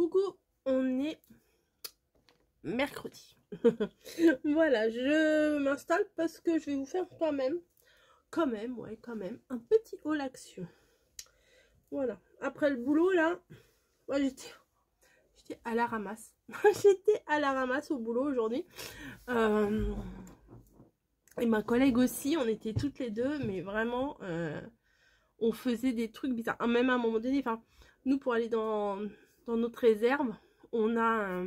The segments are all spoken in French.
Coucou, on est mercredi. Voilà, je m'installe parce que je vais vous faire quand même, un petit haul action. Voilà, après le boulot là, moi j'étais à la ramasse. J'étais à la ramasse au boulot aujourd'hui. Et ma collègue aussi, on était toutes les deux, mais vraiment, on faisait des trucs bizarres. Même à un moment donné, enfin, nous pour aller dans notre réserve, on a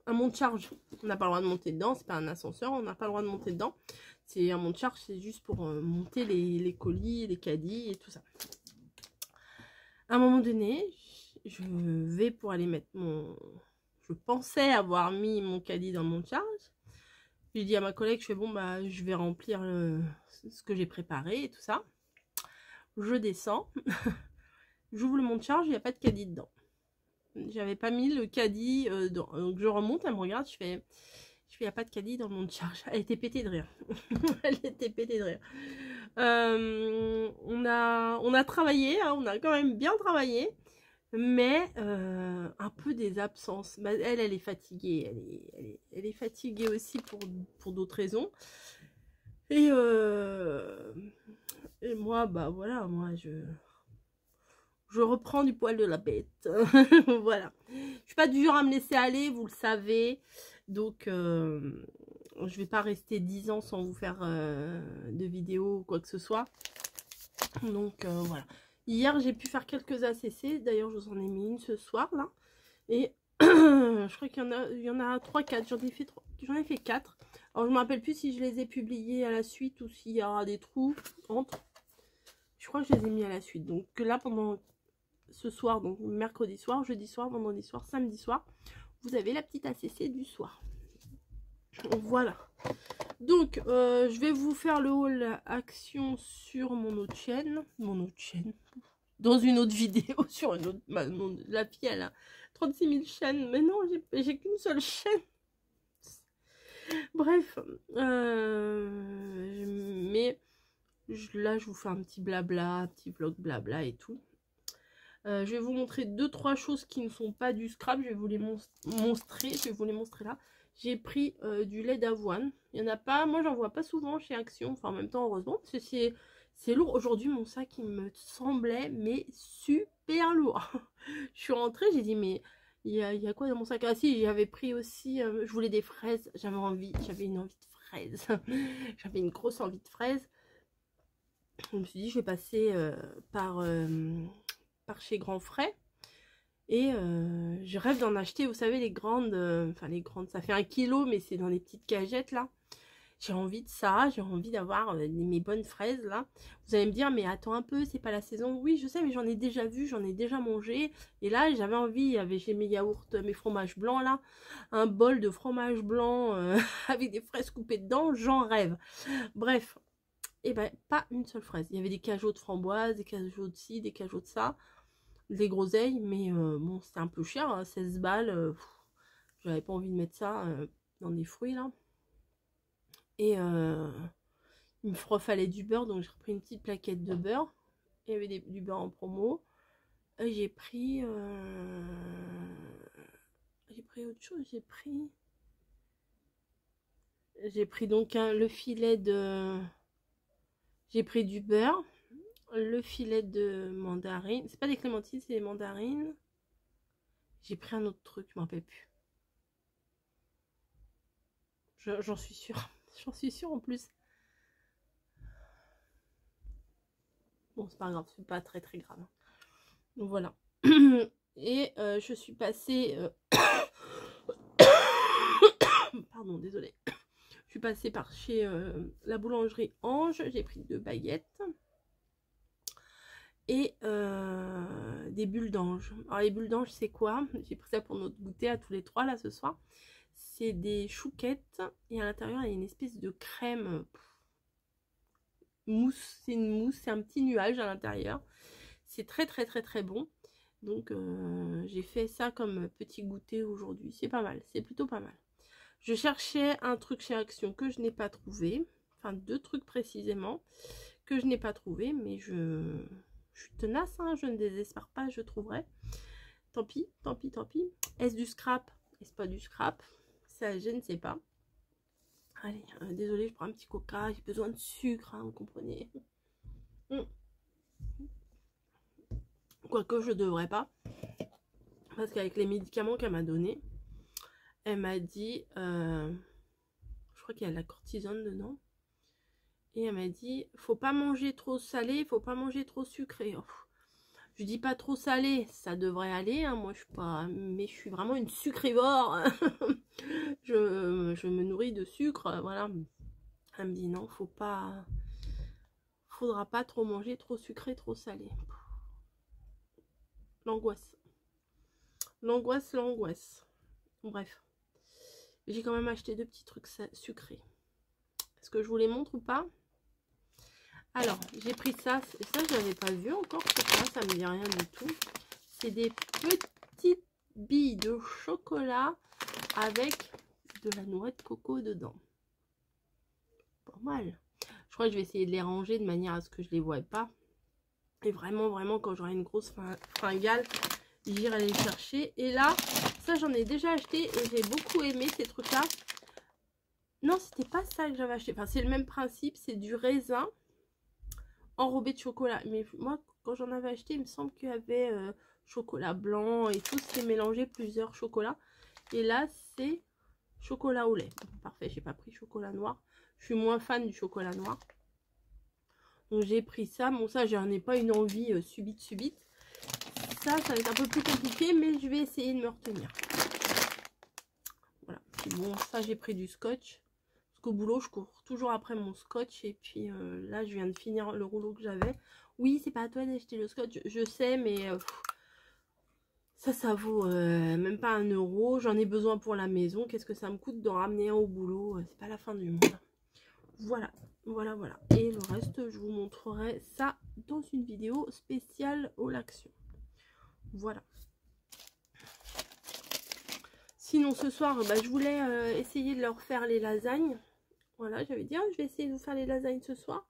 un monte-charge. On n'a pas le droit de monter dedans, c'est pas un ascenseur, on n'a pas le droit de monter dedans. C'est un monte-charge, c'est juste pour monter les colis, les caddies et tout ça. À un moment donné, je vais pour aller mettre mon... Je pensais avoir mis mon caddie dans le monte-charge. J'ai dit à ma collègue, je fais bon, bah, je vais remplir ce que j'ai préparé et tout ça. Je descends, j'ouvre le monte-charge, il n'y a pas de caddie dedans. J'avais pas mis le caddie donc je remonte, elle me regarde, je fais il n'y a pas de caddie dans le monte-charge. Elle était pétée de rire. Elle était pétée de rire. On a travaillé, hein, on a quand même bien travaillé, mais un peu des absences. Bah, elle est fatiguée, elle est fatiguée aussi pour d'autres raisons. Et moi, bah voilà, moi je reprends du poil de la bête. Voilà. Je suis pas du genre à me laisser aller, vous le savez. Donc, je vais pas rester 10 ans sans vous faire de vidéos ou quoi que ce soit. Donc, voilà. Hier, j'ai pu faire quelques ACC. D'ailleurs, je vous en ai mis une ce soir, là. Et je crois qu'il y en a 3-4. J'en ai fait 4. Alors, je me rappelle plus si je les ai publiés à la suite ou s'il y aura des trous entre. Je crois que je les ai mis à la suite. Donc, là, pendant... ce soir, donc mercredi soir, jeudi soir, vendredi soir, samedi soir, vous avez la petite ACC du soir. Voilà. Donc, je vais vous faire le haul action sur mon autre chaîne. Dans une autre vidéo, sur une autre... la fille, elle a 36 000 chaînes. Mais non, j'ai qu'une seule chaîne. Bref. Mais là, je vous fais un petit blabla, un petit vlog blabla et tout. Je vais vous montrer 2-3 choses qui ne sont pas du scrap. Je vais vous les montrer. Je vais vous les montrer là. J'ai pris du lait d'avoine. Il n'y en a pas. Moi, j'en vois pas souvent chez Action. Enfin, en même temps, heureusement. Parce que c'est lourd. Aujourd'hui, mon sac, il me semblait mais super lourd. Je suis rentrée. J'ai dit, mais il y a quoi dans mon sac? Ah si, j'avais pris aussi... je voulais des fraises. J'avais une envie de fraises. J'avais une grosse envie de fraises. Je me suis dit, je vais passer par chez Grand Frais et je rêve d'en acheter, vous savez, les grandes, ça fait 1 kilo, mais c'est dans les petites cagettes là. J'ai envie de ça, j'ai envie d'avoir mes bonnes fraises là. Vous allez me dire, mais attends un peu, c'est pas la saison. Oui, je sais, mais j'en ai déjà vu, j'en ai déjà mangé. Et là, j'avais envie, j'ai mes yaourts, mes fromages blancs là, un bol de fromage blanc avec des fraises coupées dedans, j'en rêve. Bref. Et ben, pas une seule fraise. Il y avait des cajots de framboise, des cajots de ci, des cajots de ça, des groseilles, mais bon, c'était un peu cher, hein, 16 balles. J'avais pas envie de mettre ça dans des fruits là. Et il me fallait du beurre, donc j'ai repris une petite plaquette de beurre. Il y avait du beurre en promo. Et j'ai pris autre chose. J'ai pris donc le filet de... J'ai pris du beurre, le filet de mandarine. C'est pas des clémentines, c'est des mandarines. J'ai pris un autre truc, je m'en rappelle plus. J'en suis sûre. J'en suis sûre en plus. Bon, c'est pas grave, c'est pas très très grave. Donc voilà. Et je suis passée... Pardon, désolée. Je suis passée par chez la boulangerie Ange. J'ai pris 2 baguettes. Et des bulles d'ange. Alors les bulles d'ange, c'est quoi? J'ai pris ça pour notre goûter à tous les 3 là ce soir. C'est des chouquettes et à l'intérieur il y a une espèce de crème mousse. C'est une mousse, c'est un petit nuage à l'intérieur. C'est très très très très bon. Donc j'ai fait ça comme petit goûter aujourd'hui. C'est pas mal, c'est plutôt pas mal. Je cherchais un truc chez Action que je n'ai pas trouvé. Enfin 2 trucs précisément que je n'ai pas trouvé, mais je Je suis tenace, hein, je ne désespère pas, je trouverai. Tant pis, tant pis, tant pis. Est-ce du scrap? Est-ce pas du scrap? Ça, je ne sais pas. Allez, désolée, je prends un petit coca, j'ai besoin de sucre, hein, vous comprenez. Quoique je devrais pas. Parce qu'avec les médicaments qu'elle m'a donné, elle m'a dit, je crois qu'il y a de la cortisone dedans. Et elle m'a dit, faut pas manger trop salé, faut pas manger trop sucré. Oh, je dis pas trop salé, ça devrait aller, hein, moi je suis pas, mais je suis vraiment une sucrivore. je me nourris de sucre, voilà. Elle me dit non, faudra pas trop manger, trop sucré, trop salé. L'angoisse. L'angoisse, l'angoisse. Bref. J'ai quand même acheté 2 petits trucs sucrés. Est-ce que je vous les montre ou pas? Alors, j'ai pris ça. Et ça, je l'avais pas vu encore. Ça me dit rien du tout. C'est des petites billes de chocolat avec de la noix de coco dedans. Pas mal. Je crois que je vais essayer de les ranger de manière à ce que je les voie pas. Et vraiment, vraiment, quand j'aurai une grosse fringale, j'irai les chercher. Et là, ça, j'en ai déjà acheté et j'ai beaucoup aimé ces trucs-là. Non, c'était pas ça que j'avais acheté. Enfin, c'est le même principe. C'est du raisin enrobé de chocolat. Mais moi, quand j'en avais acheté, il me semble qu'il y avait chocolat blanc et tout. C'était mélangé plusieurs chocolats. Et là, c'est chocolat au lait. Parfait, j'ai pas pris chocolat noir. Je suis moins fan du chocolat noir. Donc j'ai pris ça. Bon, ça, j'en ai pas une envie subite. Ça va être un peu plus compliqué, mais je vais essayer de me retenir. Voilà. Puis bon, ça, j'ai pris du scotch. Parce qu'au boulot, je cours toujours après mon scotch. Et puis là, je viens de finir le rouleau que j'avais. Oui, c'est pas à toi d'acheter le scotch. Je sais, mais ça vaut même pas 1 euro. J'en ai besoin pour la maison. Qu'est-ce que ça me coûte d'en ramener un au boulot? C'est pas la fin du monde. Voilà. Voilà, voilà. Et le reste, je vous montrerai ça dans une vidéo spéciale haul action. Voilà. Sinon, ce soir, bah, je voulais essayer de leur faire les lasagnes. Voilà, j'avais dit, je vais essayer de vous faire les lasagnes ce soir.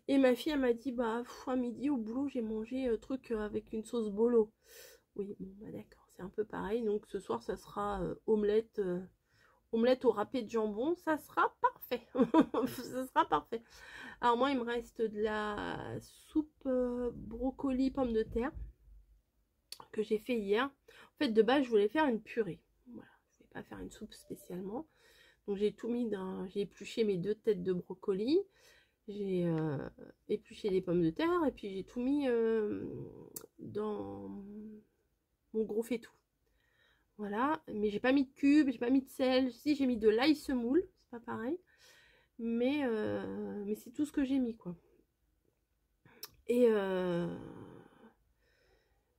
Et ma fille, elle m'a dit, bah, à midi, au boulot, j'ai mangé truc avec une sauce bolo. Oui, bon, bah d'accord, c'est un peu pareil. Donc, ce soir, ça sera omelette au râpé de jambon. Ça sera parfait. Ça sera parfait. Alors, moi, il me reste de la soupe brocoli, pommes de terre que j'ai fait hier. En fait, de base, je voulais faire une purée. Voilà, je ne vais pas faire une soupe spécialement. Donc, j'ai tout mis dans... J'ai épluché mes 2 têtes de brocoli. J'ai épluché les pommes de terre. Et puis, j'ai tout mis dans mon gros faitout. Voilà. Mais j'ai pas mis de cubes, j'ai pas mis de sel. Si, j'ai mis de l'ail semoule. C'est pas pareil. Mais c'est tout ce que j'ai mis, quoi.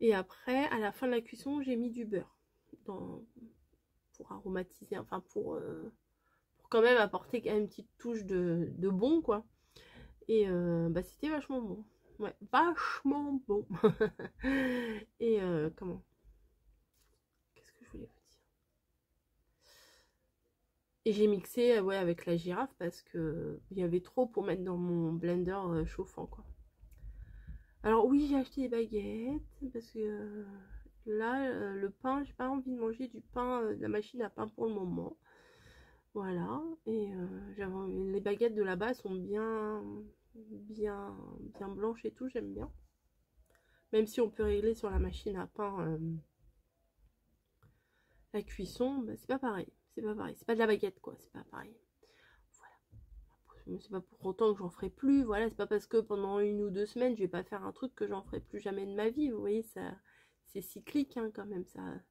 Et après, à la fin de la cuisson, j'ai mis du beurre pour aromatiser, enfin pour quand même apporter une petite touche de bon, quoi. Et bah, c'était vachement bon. Ouais, vachement bon. Et comment? Qu'est-ce que je voulais vous dire? Et j'ai mixé ouais, avec la girafe parce que il y avait trop pour mettre dans mon blender chauffant, quoi. Alors oui, j'ai acheté des baguettes parce que là, le pain, j'ai pas envie de manger du pain, de la machine à pain pour le moment. Voilà, et les baguettes de là-bas sont bien blanches et tout, j'aime bien. Même si on peut régler sur la machine à pain la cuisson, bah, c'est pas pareil. C'est pas pareil, c'est pas de la baguette, quoi, c'est pas pareil. C'est pas pour autant que j'en ferai plus, voilà, c'est pas parce que pendant 1 ou 2 semaines je vais pas faire un truc que j'en ferai plus jamais de ma vie, vous voyez, ça c'est cyclique, hein, quand même, ça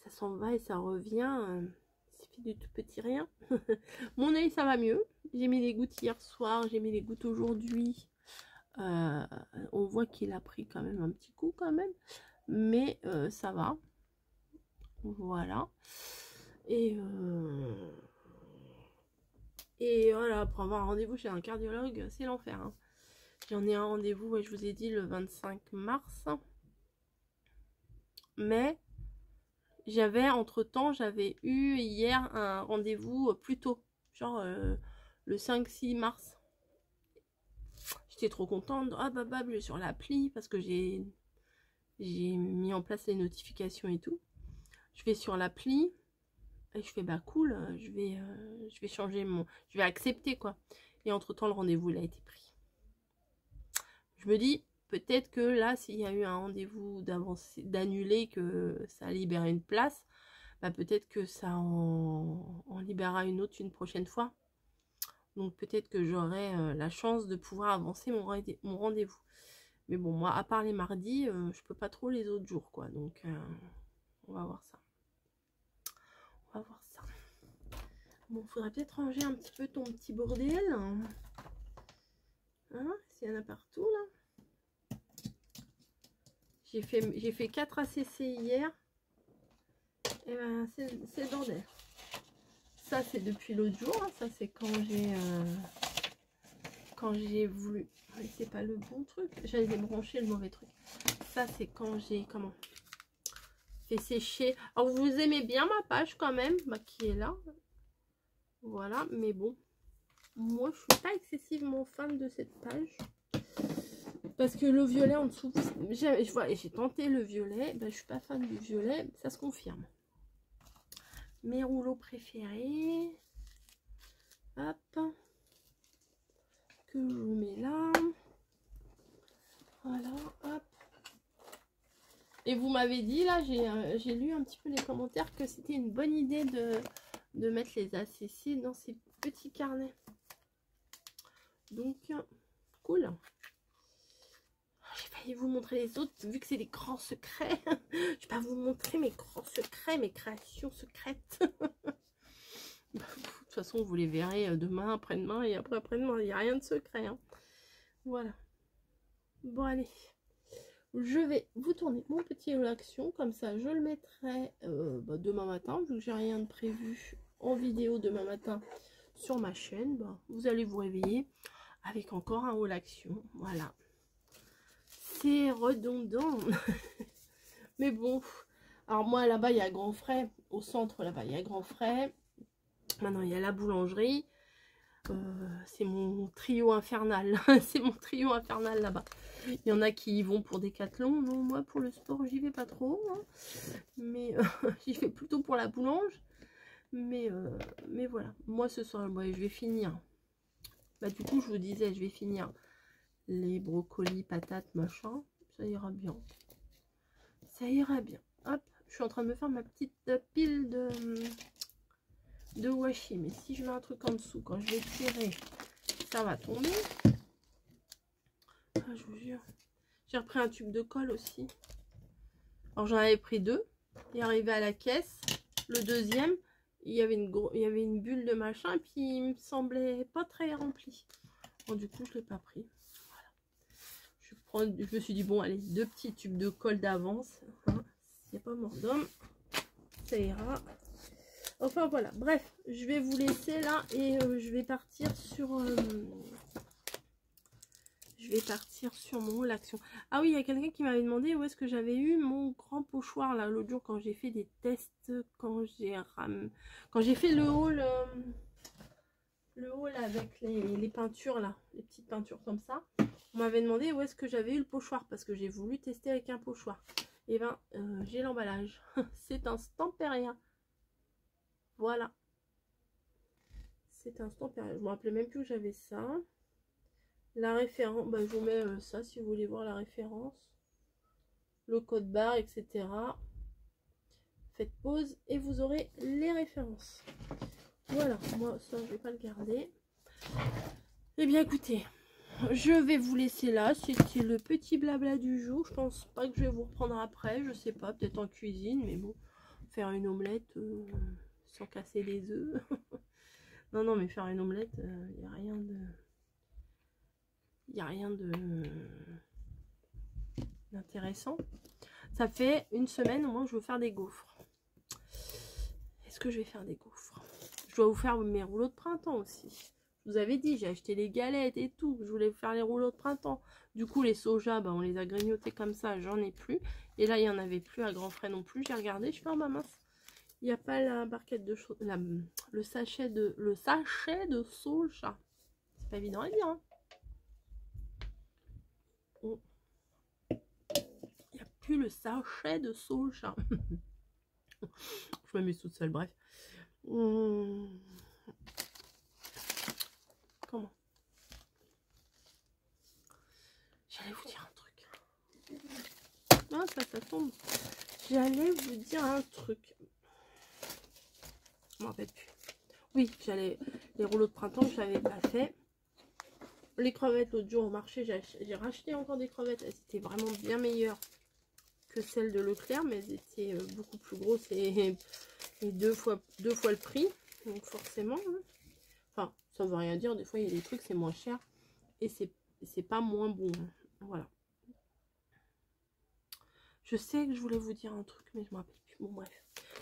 s'en va et ça revient, il suffit du tout petit rien. Mon œil, ça va mieux, j'ai mis les gouttes hier soir, j'ai mis les gouttes aujourd'hui, on voit qu'il a pris quand même un petit coup quand même, mais ça va, voilà, et voilà, pour avoir un rendez-vous chez un cardiologue, c'est l'enfer, hein. J'en ai un rendez-vous, ouais, je vous ai dit, le 25 mars. Mais j'avais, entre-temps, j'avais eu hier un rendez-vous plus tôt. Genre le 5-6 mars. J'étais trop contente. Ah bah je vais sur l'appli parce que j'ai mis en place les notifications et tout. Je vais sur l'appli et je fais bah cool, je vais changer je vais accepter quoi. Et entre temps le rendez-vous il a été pris. Je me dis peut-être que là s'il y a eu un rendez-vous d'annulé, que ça a libéré une place, bah peut-être que ça en libérera une autre une prochaine fois. Donc peut-être que j'aurai la chance de pouvoir avancer mon rendez-vous. Mais bon, moi, à part les mardis, je peux pas trop les autres jours, quoi. Donc, on va voir ça. On va voir ça. Bon, faudrait peut-être ranger un petit peu ton petit bordel. Hein, s'il y en a partout, là. J'ai fait 4 ACC hier. Et ben, c'est le bordel. Ça, c'est depuis l'autre jour. Hein. Ça, c'est quand j'ai voulu... C'est pas le bon truc. J'allais débrancher le mauvais truc. Ça, c'est quand j'ai... Comment fait sécher. Alors, vous aimez bien ma page quand même, bah, qui est là. Voilà, mais bon. Moi, je suis pas excessivement fan de cette page. Parce que le violet en dessous... J'ai tenté le violet. Bah, je suis pas fan du violet. Ça se confirme. Mes rouleaux préférés. Hop. Que je vous mets là. Voilà, hop. Et vous m'avez dit, là, j'ai lu un petit peu les commentaires, que c'était une bonne idée de mettre les ACC dans ces petits carnets. Donc, cool. J'ai failli vous montrer les autres, vu que c'est des grands secrets. Je vais pas vous montrer mes grands secrets, mes créations secrètes. De toute façon, vous les verrez demain, après-demain et après-demain. Il n'y a rien de secret. Hein. Voilà. Bon, allez. Je vais vous tourner mon petit haul action. Comme ça, je le mettrai demain matin. Vu que j'ai rien de prévu en vidéo demain matin sur ma chaîne. Bah, vous allez vous réveiller avec encore un haul action. Voilà. C'est redondant. Mais bon. Alors moi, là-bas, il y a Grand Frais. Au centre, là-bas, il y a Grand Frais. Maintenant, il y a la boulangerie. C'est mon trio infernal. C'est mon trio infernal là-bas. Il y en a qui y vont pour Décathlon. Non, moi, pour le sport, j'y vais pas trop. Hein. Mais j'y vais plutôt pour la boulange. Mais voilà. Moi, ce soir, je vais finir. Bah, du coup, je vous disais, je vais finir les brocolis, patates, machin. Ça ira bien. Ça ira bien. Hop, je suis en train de me faire ma petite pile de washi. Mais si je mets un truc en dessous, quand je vais tirer, ça va tomber. Ah, je vous jure. J'ai repris un tube de colle aussi. Alors, j'en avais pris 2. Et arrivé à la caisse, le deuxième, il y avait une bulle de machin. Et puis, il me semblait pas très rempli. Bon, du coup, je l'ai pas pris. Voilà. Je me suis dit, bon, allez, 2 petits tubes de colle d'avance. Hein, s'il n'y a pas mort d'homme, ça ira. Enfin, voilà. Bref, je vais vous laisser là. Et je vais partir sur... mon l'action. Ah oui, il y a quelqu'un qui m'avait demandé où est-ce que j'avais eu mon grand pochoir là l'autre jour quand j'ai fait des tests, quand j'ai fait le haul avec les peintures là, les petites peintures comme ça. On m'avait demandé où est-ce que j'avais eu le pochoir parce que j'ai voulu tester avec un pochoir. Et ben j'ai l'emballage. C'est un Stamperia. Voilà. C'est un Stamperia. Je me rappelais même plus que j'avais ça. La référence, bah, je vous mets ça si vous voulez voir la référence. Le code barre, etc. Faites pause et vous aurez les références. Voilà, moi ça je vais pas le garder. Eh bien écoutez, je vais vous laisser là. C'était le petit blabla du jour. Je pense pas que je vais vous reprendre après. Je sais pas, peut-être en cuisine, mais bon, faire une omelette sans casser les œufs. Non, mais faire une omelette, il n'y a rien de... Il n'y a rien d'intéressant. Ça fait une semaine au moins que je veux faire des gaufres. Est-ce que je vais faire des gaufres? Je dois vous faire mes rouleaux de printemps aussi. Je vous avais dit, j'ai acheté les galettes et tout. Je voulais vous faire les rouleaux de printemps. Du coup, les sojas, bah, on les a grignotés comme ça. J'en ai plus. Et là, il n'y en avait plus à Grand Frais non plus. J'ai regardé, je fais, oh ma mince. Il n'y a pas la barquette de le sachet de soja. C'est pas évident à dire. Hein. Il n'y a plus le sachet de soja. Je m'amuse toute seule, bref. Comment? J'allais vous dire un truc. Ah, ça tombe. J'allais vous dire un truc. Je m'en rappelle plus. Oui, les rouleaux de printemps, je l'avais pas fait. Les crevettes, l'autre jour au marché, j'ai racheté encore des crevettes. Elles étaient vraiment bien meilleures que celles de Leclerc, mais elles étaient beaucoup plus grosses et deux fois le prix. Donc forcément, hein. Enfin, ça veut rien dire. Des fois, il y a des trucs, c'est moins cher et c'est pas moins bon. Hein. Voilà. Je sais que je voulais vous dire un truc, mais je me rappelle plus. Bon, bref.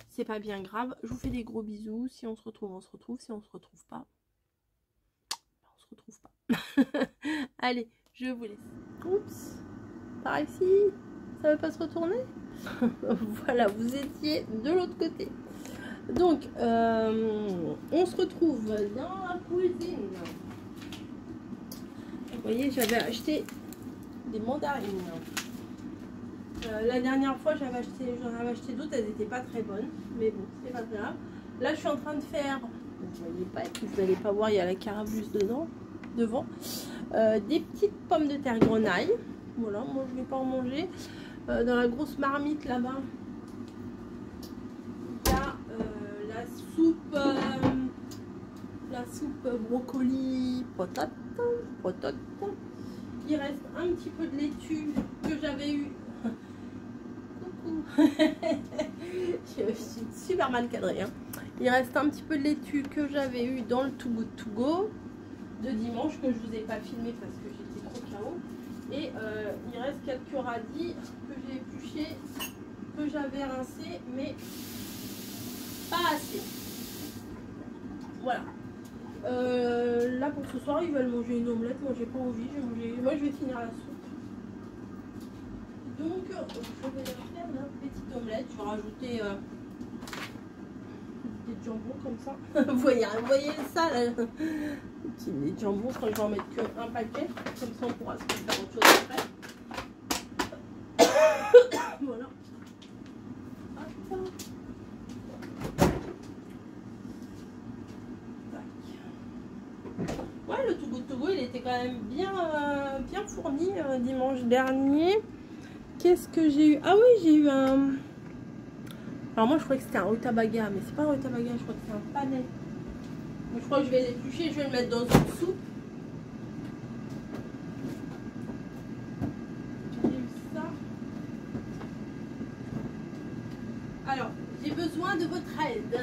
C'est pas bien grave. Je vous fais des gros bisous. Si on se retrouve, on se retrouve. Si on se retrouve pas, on se retrouve pas. Allez, je vous laisse. Oups. Par ici. Ça va pas se retourner. Voilà, vous étiez de l'autre côté. Donc, on se retrouve dans la cuisine. Vous voyez, j'avais acheté des mandarines. La dernière fois, j'en avais acheté d'autres, elles n'étaient pas très bonnes. Mais bon, c'est pas grave. Là, je suis en train de faire, vous voyez pas, et puis vous n'allez pas voir, il y a la carabuse devant. Des petites pommes de terre grenaille. Voilà, moi je ne vais pas en manger. Dans la grosse marmite là-bas, il y a la soupe brocoli patate. Il reste un petit peu de laitue que j'avais eu. Coucou. Je suis super mal cadrée. Hein. Il reste un petit peu de laitue que j'avais eu dans le Too Good To Go de dimanche, que je vous ai pas filmé parce que j'étais trop KO. Et il reste quelques radis que j'ai épluchés, que j'avais rincés, mais pas assez. Voilà. Là pour ce soir, ils veulent manger une omelette. Moi, j'ai pas envie. Moi, je vais finir la soupe. Donc, je vais leur faire une petite omelette. Je vais rajouter des jambons comme ça. Vous voyez ça là, des jambons, quand je vais en mettre qu'un paquet. Comme ça, on pourra se faire autre chose après. Voilà. Hop. Ouais, le Too Good To Go, il était quand même bien fourni dimanche dernier. Qu'est-ce que j'ai eu? Ah oui, j'ai eu un... Alors moi, je croyais que c'était un rutabaga, mais c'est pas un rutabaga, je crois que c'est un panais. Donc, je crois que je vais l'éplucher, je vais le mettre dans une soupe. J'ai eu ça. Alors, j'ai besoin de votre aide.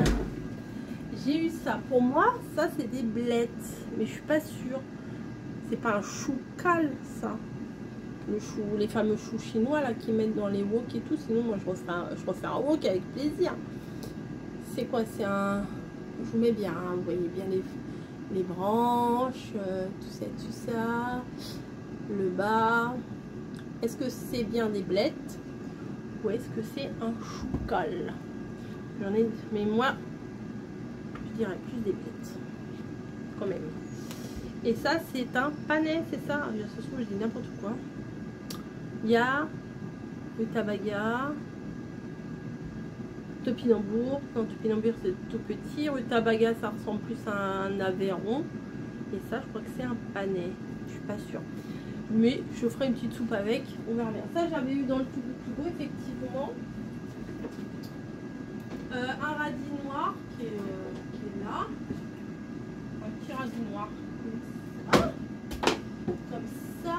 J'ai eu ça. Pour moi, ça c'est des blettes, mais je suis pas sûre. C'est pas un chou cal, ça. Le chou, les fameux choux chinois là qui mettent dans les wok et tout. Sinon, moi je refais un wok avec plaisir. C'est quoi? C'est un... Je vous mets bien, hein, vous voyez bien les branches, tout ça, le bas. Est-ce que c'est bien des blettes ou est-ce que c'est un chou cal? J'en ai, mais moi, je dirais plus des blettes, quand même. Et ça, c'est un panais, c'est ça? Ça se trouve, je dis n'importe quoi. Il y a rutabaga, topinambour. Non, topinambour c'est tout petit. Rutabaga, ça ressemble plus à un aveyron. Et ça, je crois que c'est un panais. Je suis pas sûre. Mais je ferai une petite soupe avec. On verra bien. Ça, j'avais eu dans le Too Good To Go, effectivement. Un radis noir qui est là. Un petit radis noir. Comme ça.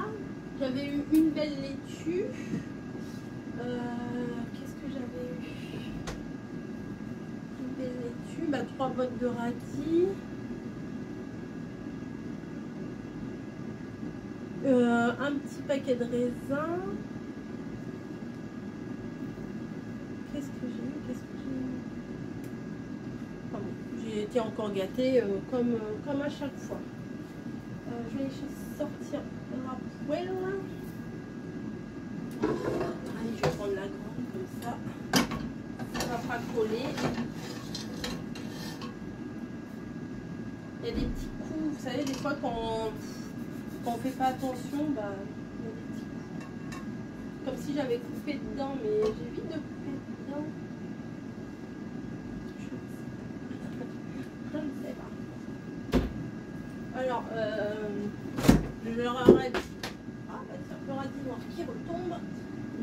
J'avais eu une belle laitue. Qu'est-ce que j'avais eu? Une belle laitue. Bah, 3 bottes de radis. Un petit paquet de raisins. Qu'est-ce que j'ai eu? Enfin, bon, j'ai été encore gâtée comme à chaque fois. Je vais sortir la poêle. Allez, je vais prendre la grande comme ça. Ça va pas coller. Il y a des petits coups, vous savez, des fois quand on fait pas attention, bah, il y a des petits coups. aussi j'avais coupé dedans, mais j'évite de couper dedans. Je ne sais pas. Alors, je leur aurais... Ah, bah, c'est un peu radinoir qui retombe.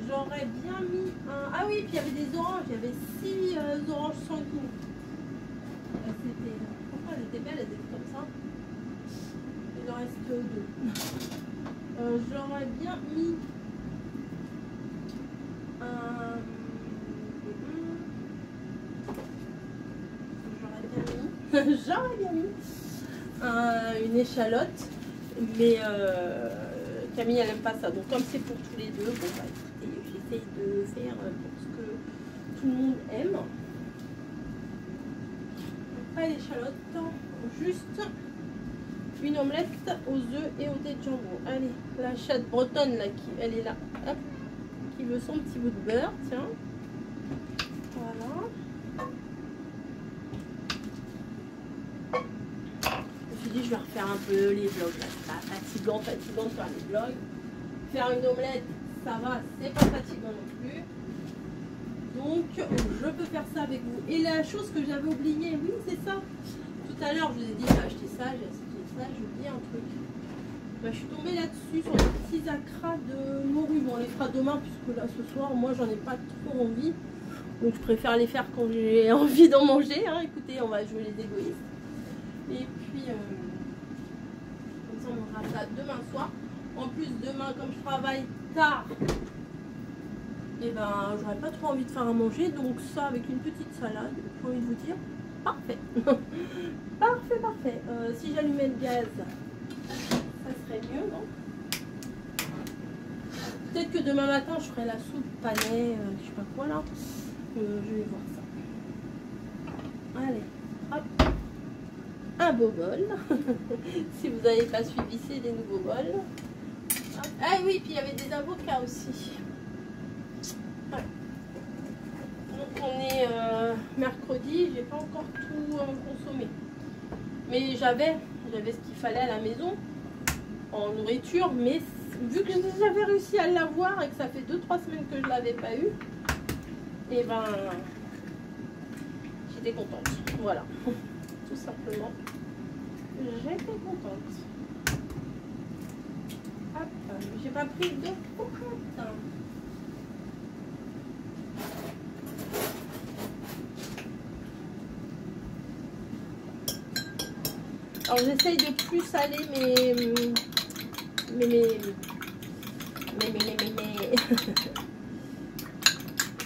J'aurais bien mis un... Ah oui, puis il y avait des oranges. Il y avait 6 oranges sanguines. C'était... Pourquoi elles étaient belles, elles étaient comme ça. Il en reste 2. J'aurais bien mis un... J'aurais bien mis une échalote, mais Camille elle aime pas ça, donc comme c'est pour tous les deux, bon bah écoutez, j'essaye de faire pour ce que tout le monde aime. Donc, pas l'échalote, juste une omelette aux œufs et au dés de jambon. Allez, la chatte bretonne là, elle est là, hop, qui veut son petit bout de beurre, tiens. Voilà. Je vais refaire un peu les vlogs là, c'est pas fatigant de faire les vlogs. Faire une omelette, ça va, c'est pas fatigant non plus. Donc je peux faire ça avec vous. Et la chose que j'avais oubliée, oui c'est ça. Tout à l'heure je vous ai dit j'ai acheté ça, j'ai acheté ça, j'ai oublié un truc. Bah, je suis tombée là-dessus sur les petits acras de morue. Bon on les fera demain puisque là ce soir moi j'en ai pas trop envie. Donc je préfère les faire quand j'ai envie d'en manger. Hein. Écoutez, on va jouer les égoïstes. Et puis, comme ça, on mangera ça demain soir. En plus, demain, comme je travaille tard, et ben, j'aurais pas trop envie de faire à manger. Donc, ça, avec une petite salade, j'ai envie de vous dire, parfait. Parfait, parfait. Si j'allumais le gaz, ça serait mieux, non? Peut-être que demain matin, je ferai la soupe panais, je sais pas quoi là. Je vais voir ça. Allez, hop. Un beau bol. Si vous n'avez pas suivi, c'est des nouveaux bols. Ah oui, puis il y avait des avocats aussi. Ouais. Donc on est mercredi, j'ai pas encore tout consommé. Mais j'avais ce qu'il fallait à la maison en nourriture, mais vu que j'avais réussi à l'avoir et que ça fait 2-3 semaines que je l'avais pas eu, et ben j'étais contente. Voilà. Tout simplement, j'étais contente. Hop, j'ai pas pris de cocotte. Alors j'essaye de plus saler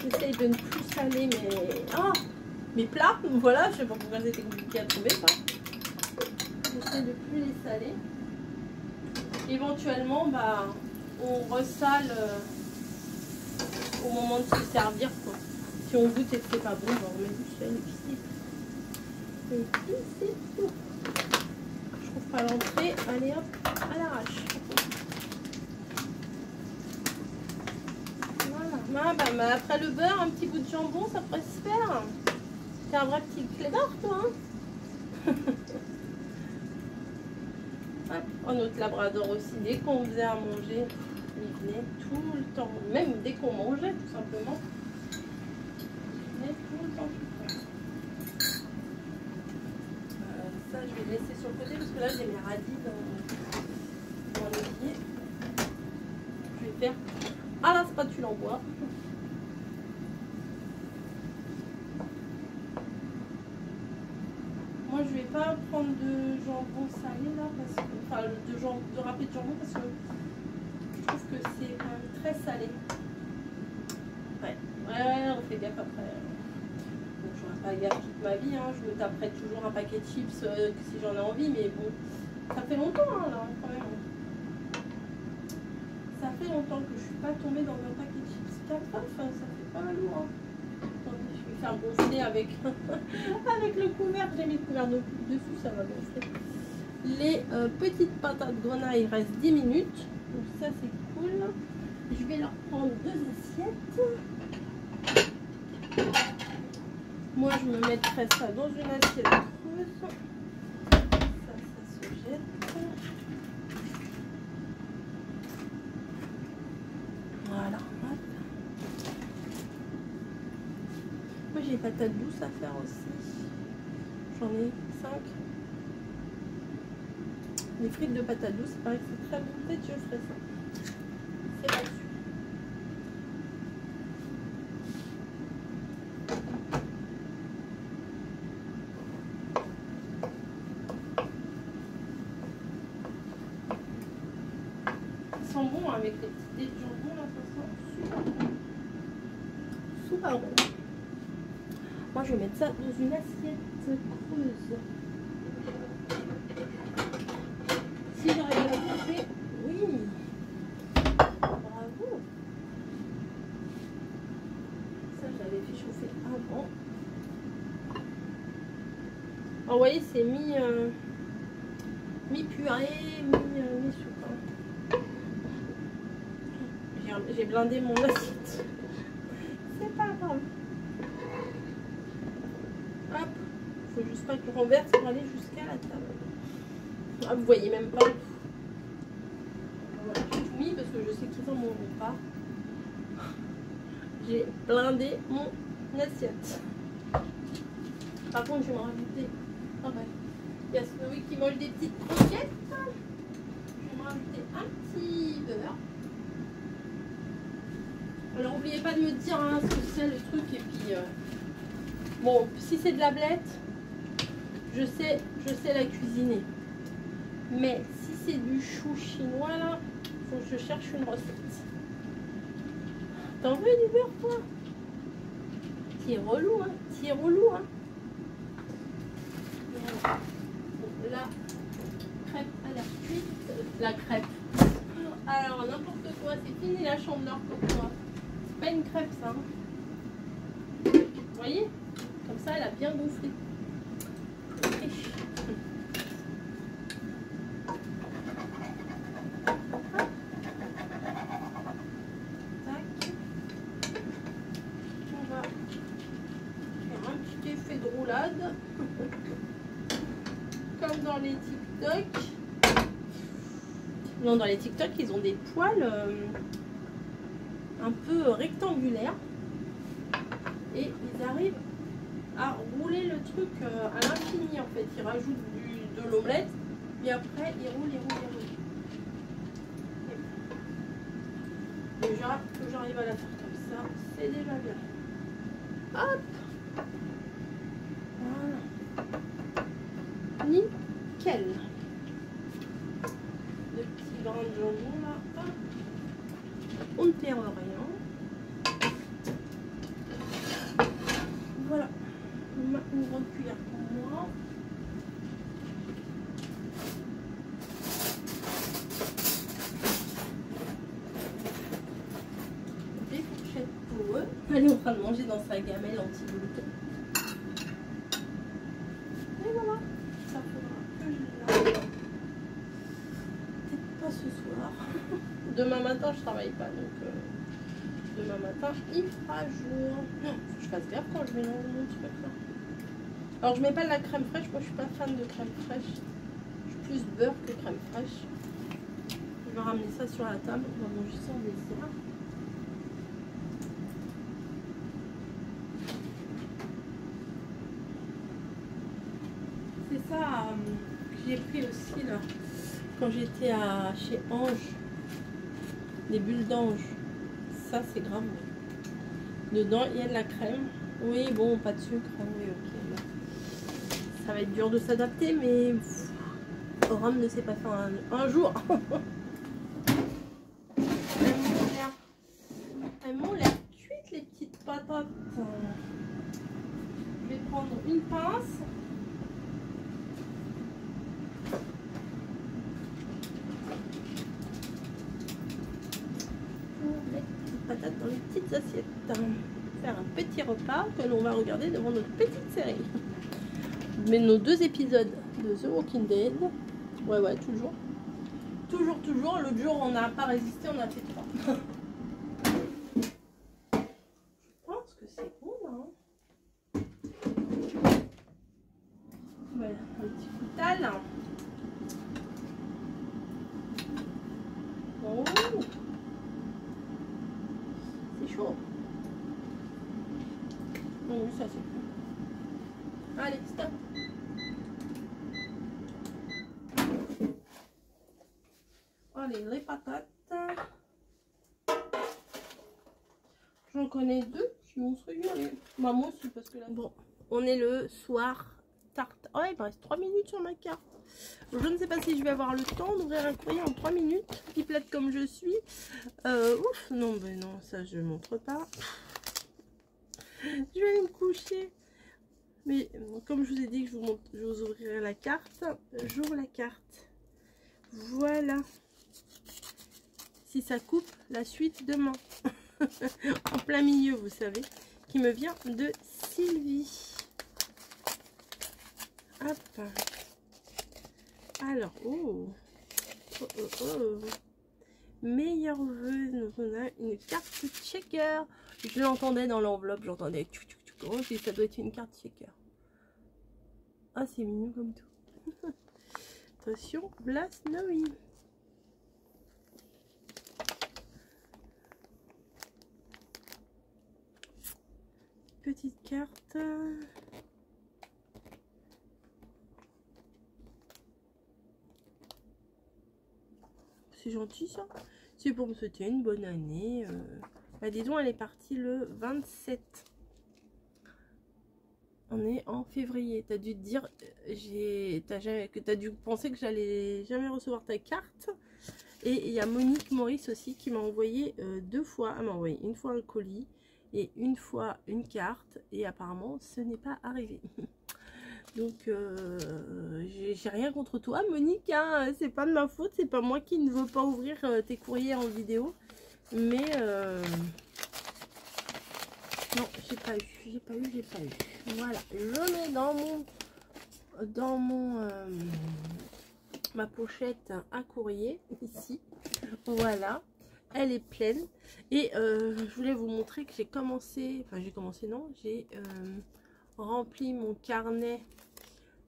j'essaye de ne plus saler mes plats, voilà, je sais pas pourquoi c'était compliqué à trouver ça. J'essaie de plus les saler. Éventuellement, bah, on ressale au moment de se servir, quoi. Si on goûte et que c'est pas bon, bah, on met du sel et puis c'est tout. Je trouve pas l'entrée, allez hop, à l'arrache. Voilà. Bah, après le beurre, un petit bout de jambon, ça pourrait se faire. C'est un vrai petit clébard, toi, hein. Ouais. Oh, notre labrador aussi, dès qu'on faisait à manger, il venait tout le temps. Même dès qu'on mangeait, tout simplement. Il venait tout le temps. Ça, je vais le laisser sur le côté parce que là, j'ai mes radis dans le pied. Je vais faire à la spatule en bois. Moi je vais pas prendre de jambon salé là parce que, enfin de râpé de jambon parce que je trouve que c'est quand même très salé. Ouais, on fait gaffe après. Donc je n'aurai pas gaffe toute ma vie, hein. Je me taperai toujours un paquet de chips si j'en ai envie, mais bon, ça fait longtemps hein, là quand même. Ça fait longtemps que je suis pas tombée dans un paquet de chips 4 œufs, ça fait pas lourd. Hein. Je vais faire gonfler avec, avec le couvercle. J'ai mis le couvercle dessus, ça va gonfler. Les petites patates grenaille, il reste 10 minutes. Donc ça c'est cool. Je vais leur prendre 2 assiettes. Moi je me mettrai ça dans une assiette creuse. Ça se jette. Voilà. Après j'ai patates douces à faire aussi. J'en ai 5. Les frites de patates douces, il paraît que c'est très bon. Peut-être je ferai ça. C'est pas sûr. Ils sont bons avec les petits dés de jambon là, ça sent super bon. Super bon. Moi je vais mettre ça dans une assiette creuse. Si j'arrive à la couper, oui. Bravo. Ça je l'avais fait chauffer avant. Alors, vous voyez c'est mi-purée, mi-soupe. J'ai blindé mon assiette. C'est pas grave. Hop. Faut juste pas que je renverse pour aller jusqu'à la table. Ah, vous voyez même pas. Voilà, j'ai tout mis parce que je sais qu'ils en mangeront pas. J'ai blindé mon assiette. Par contre, je vais m'en rajouter. Ah ouais. Il y a Snowy qui mange des petites croquettes. Je vais me rajouter un petit beurre. Alors, n'oubliez pas de me dire hein, ce que c'est le truc. Et puis, bon, si c'est de la blette, je sais la cuisiner. Mais si c'est du chou chinois, là, faut que je cherche une recette. T'en veux du beurre, toi? T'es relou, hein? T'es relou, hein? Voilà. Bon, la crêpe à l'air cuite. La crêpe. Alors, n'importe quoi, c'est fini la chandeleur pour toi. C'est pas une crêpe, ça. Hein? Vous voyez? Comme ça, elle a bien gonflé. Comme dans les TikTok. Non, dans les TikTok, ils ont des poils un peu rectangulaires. Et ils arrivent à rouler le truc à l'infini en fait. Ils rajoutent de l'omelette. Et après, ils roulent. Déjà, que j'arrive à la faire comme ça, c'est déjà bien. Hop! Voilà. Nickel. Le petit grain de jambon là. Hop. On ne perd rien. Voilà. Une grande cuillère pour moi. Des fourchettes pour eux. Elle est en train de manger dans sa gamelle anti-gluten. Et voilà. Ça fera que je l'ai. Peut-être pas ce soir. Demain matin, je travaille pas. Donc demain matin, il fera jour. Faut que je fasse gaffe quand je mélange mon truc là. Alors je mets pas de la crème fraîche, moi je suis pas fan de crème fraîche. Je suis plus beurre que crème fraîche. Je vais ramener ça sur la table, on va manger sans dessert. C'est ça que j'ai pris aussi là, quand j'étais chez Ange, des bulles d'ange. Ça c'est grave. Dedans il y a de la crème. Oui bon, pas de sucre, oui ok. Ça va être dur de s'adapter, mais Rome ne sait pas faire un jour. Elles m'ont l'air cuites les petites patates. Je vais prendre une pince. Pour les petites patates dans les petites assiettes. Faire un petit repas que l'on va regarder devant notre petite série. Mais nos 2 épisodes de The Walking Dead. Ouais, toujours. Toujours. L'autre jour, on n'a pas résisté, on a fait 3. Je pense que c'est bon, là. Voilà, un petit foutal. Oh, c'est chaud. Oui, ça c'est cool. Allez, stop. Allez, les patates. J'en connais deux qui vont se régaler. Bah, moi aussi, parce que là... Bon, on est le soir. Tarte. Oh, il me reste 3 minutes sur ma carte. Je ne sais pas si je vais avoir le temps d'ouvrir un courrier en 3 minutes. Petit plate comme je suis. Ouf, non, ben non, ça je ne montre pas. Je vais aller me coucher. Mais comme je vous ai dit que je vous ouvrirai la carte, j'ouvre la carte. Voilà. Si ça coupe, la suite demain. En plein milieu, vous savez. Qui me vient de Sylvie. Hop. Alors, meilleur vœu, nous on a une carte checker. Je l'entendais dans l'enveloppe, j'entendais oh, ça doit être une carte checker. Ah, c'est mignon comme tout. Attention, Blast Snowy. Petite carte. C'est gentil ça. C'est pour me souhaiter une bonne année. Bah, disons, elle est partie le 27. On est en février. T'as dû te dire t'as dû penser que j'allais jamais recevoir ta carte. Et il y a Monique Maurice aussi qui m'a envoyé 2 fois. Elle m'a envoyé une fois un colis et une fois une carte. Et apparemment, ce n'est pas arrivé. Donc, j'ai rien contre toi, Monique, hein, c'est pas de ma faute, c'est pas moi qui ne veux pas ouvrir tes courriers en vidéo. Mais, non, j'ai pas eu. Voilà, je mets dans ma pochette à courrier, ici. Voilà, elle est pleine. Et je voulais vous montrer que j'ai commencé, j'ai rempli mon carnet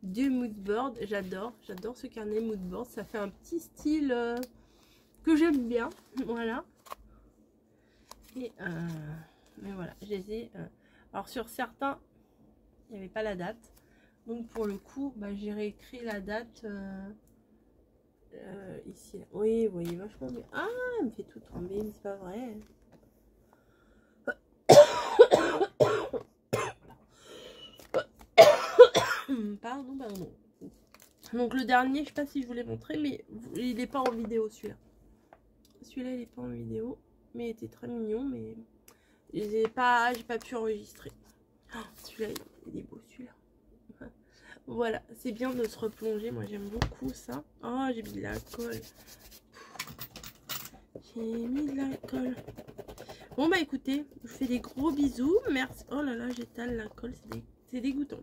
de moodboard. J'adore ce carnet moodboard, ça fait un petit style que j'aime bien, voilà. Et mais voilà, je les ai alors sur certains il n'y avait pas la date, donc pour le coup bah, j'ai réécrit la date ici là. Oui, vous voyez vachement bien. Ah, elle me fait tout trembler, mais c'est pas vrai. Pardon. Donc le dernier, je sais pas si je vous l'ai montré, mais il n'est pas en vidéo celui-là. Celui-là, il n'est pas en vidéo, mais il était très mignon, mais j'ai pas pu enregistrer. Oh, celui-là, il est beau celui-là. Voilà, c'est bien de se replonger, moi j'aime beaucoup ça. Oh, j'ai mis de la colle. J'ai mis de la colle. Bon bah écoutez, je vous fais des gros bisous. Merci. Oh là là, j'étale la colle, c'est dégoûtant.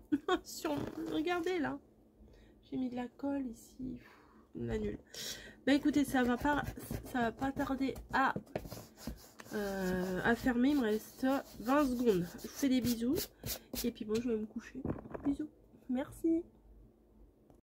Regardez là. J'ai mis de la colle ici. La nulle. Bah écoutez, ça va pas tarder à fermer. Il me reste 20 secondes. Je vous fais des bisous. Et puis bon, je vais me coucher. Bisous. Merci.